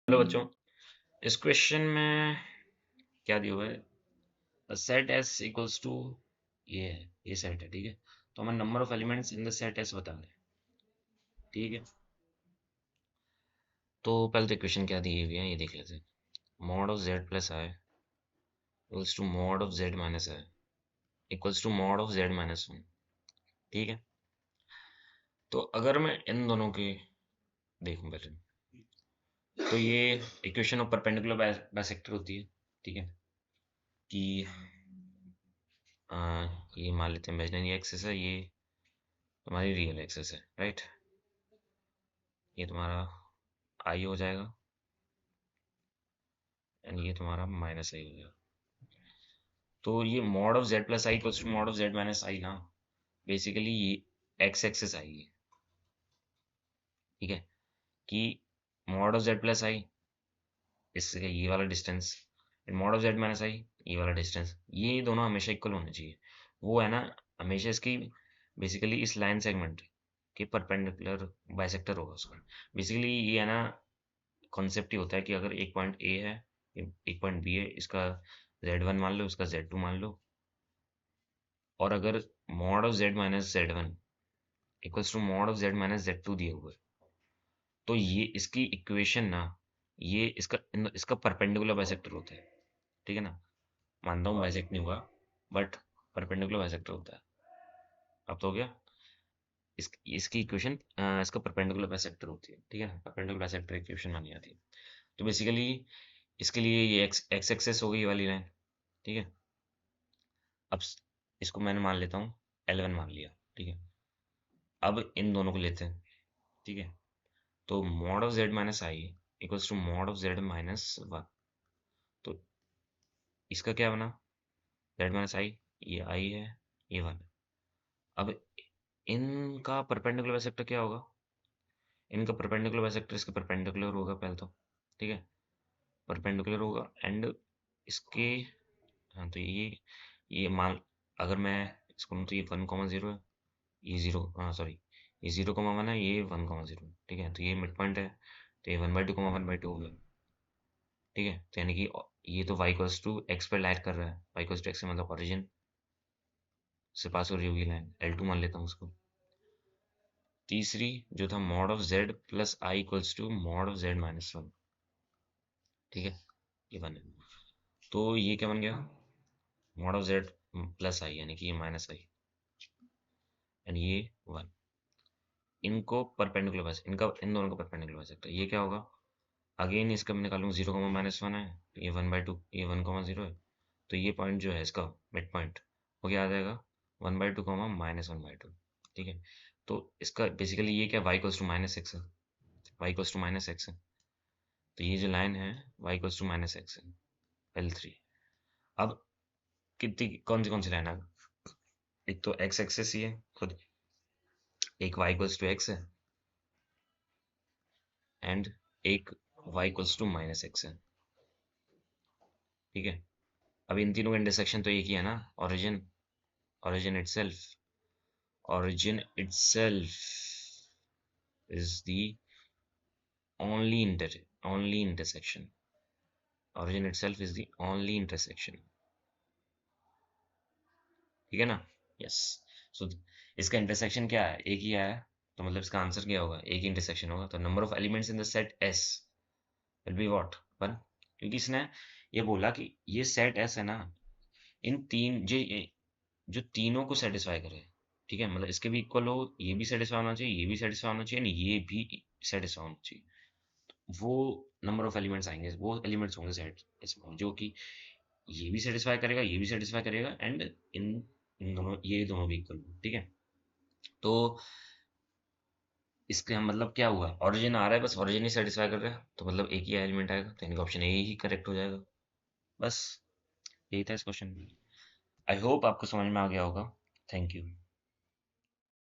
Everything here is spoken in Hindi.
हेलो बच्चों, इस क्वेश्चन में क्या दिया हुआ है? सेट एस इक्वल्स टू ये है, ये सेट है, ठीक है। तो हमें number of elements in the set S बता रहे हैं, ठीक है। तो पहले तो इक्वेशन क्या दी हुई है ये देख लेते हैं। Mod of Z plus I equals to mod of Z minus I equals to mod of Z minus one, ठीक है। तो अगर मैं इन दोनों की देखूं पहले, तो ये इक्वेशन ऑफ परपेंडिकुलर बाइसेक्टर होती है, ठीक है। कि ये मान लेते हैं इमेजिनरी एक्सिस है, ये तुम्हारी रियल एक्सिस है, राइट। ये तुम्हारा आई हो जाएगा एंड ये तुम्हारा माइनस आई हो जाएगा। तो ये mod of Z plus I equals to mod of Z minus I ना, बेसिकली ये एक्स एक्सिस आएगी, ठीक है। कि mod of Z plus I इससे ये वाला distance and mod of Z minus I ये वाला डिस्टेंस, ये दोनों हमेशा इक्वल होने चाहिए। वो है ना, हमेशा इसकी बेसिकली इस लाइन सेगमेंट के परपेंडिकुलर बाइसेक्टर होगा उसका। बेसिकली ये है ना, कॉन्सेप्ट ही होता है कि अगर एक पॉइंट ए है, एक पॉइंट बी है, इसका z1 मान लो, इसका z2 मान लो, और अगर mod of z minus z1 equals to mod of z minus z2 दिए हुए, तो ये इसकी इक्वेशन ना, ये इसका परपेंडिकुलर बाइसेक्टर होता है, ठीक है ना। मानता हूँ बाइसेक्ट नहीं हुआ, बट परपेंडिकुलर बाइसेक्टर होता है। अब तो हो गया, इसकी इक्वेशन इसका परपेंडिकुलर बाइसेक्टर होती है, ठीक है ना। परपेंडिकुलर बाइसेक्टर इक्वेशन मानी जाती है। तो बेसिकली इसके लिए ये एक्स एक्सेस हो गई ये वाली लाइन, ठीक है। अब इसको मैंने मान लेता हूँ L1 मान लिया, ठीक है। अब इन दोनों को लेते हैं, ठीक है। तो mod of Z minus I equals to mod of Z minus one. तो इसका क्या बना, जेड माइनस आई, ये आई है, ये वन। अब इनका परपेंडिकुलर बाइसेक्टर क्या होगा? इनका परपेंडिकुलर बाइसेक्टर इसके परपेंडिकुलर होगा पहले तो, ठीक है। परपेंडिकुलर होगा एंड इसके, हाँ तो ये मान, अगर मैं इसको लूँ तो ये 1,0 है, ये जीरो, हाँ सॉरी, ये 0,1 है, ये 1,0, ठीक है। तो ये मिड पॉइंट है, तो ये 1/2,1/2 हो गया, ठीक है। तो यानी कि ये तो y इक्वल्स टू एक्स पर लाइट कर रहा है, y इक्वल्स टू एक्स से मतलब ओरिजिन से पास हो रही होगी लाइन, L2 मान लेता हूँ उसको। तीसरी जो था mod of z plus I equals to mod of z minus one, ठीक है। ये बन है, तो ये क्या बन गया, मॉड ऑफ z प्लस आई यानी कि ये माइनस आई एंड ये वन। इनको परपेंडिकुलर बस इनका, इन दोनों का परपेंडिकुलर बस सकता है। ये क्या होगा, अगेन इसका मैं निकालूंगा, 0,-1 है, ये 1/2, ये 1,0 है। तो ये पॉइंट जो है इसका मिड पॉइंट, वो क्या आ जाएगा, 1/2, -1/2, ठीक है। तो इसका बेसिकली ये क्या, y equals to minus X है, y equals to minus X है। तो ये जो लाइन है y equals to minus X है, L3। अब कितनी कौन सी लाइन है, एक तो x एक्सेस ही है खुद, एक y इक्वल्स टू एक्स है एंड एक y equals to minus X है, ठीक है। अब इन तीनों का इंटरसेक्शन तो एक ही है ना, origin, origin itself is the only intersection. Origin itself is the only intersection, ठीक है ना। यस, सो इसका इंटरसेक्शन क्या है, एक ही आया, तो मतलब इसका आंसर क्या होगा, एक ही इंटरसेक्शन होगा। तो number of elements in the set S will be what, one. क्योंकि इसने ये बोला कि ये सेट एस है ना, इन तीन जो तीनों को सेटिस्फाई करे, ठीक है। मतलब इसके भी इक्वल हो, ये भी सेटिस्फाई होना चाहिए, ये भी सेटिस्फाई होना चाहिए, नहीं ये भी सेटिस्फाई होना चाहिए। वो नंबर ऑफ एलिमेंट्स आएंगे, वो एलिमेंट्स होंगे सेट इसमें, जो कि ये भी सेटिस्फाई करेगा, ये भी सेटिस्फाई करेगा एंड इन इन दोनों, ये दोनों भी इक्वल, ठीक है। तो इसके हम मतलब क्या हुआ, ओरिजिन आ रहा है, बस ओरिजिन ही सेटिस्फाई कर रहा है, तो मतलब एक ही एलिमेंट आएगा, तो इनका ऑप्शन ए ही करेक्ट हो जाएगा। बस यही था इस क्वेश्चन में। आई होप आपको समझ में आ गया होगा। Thank you.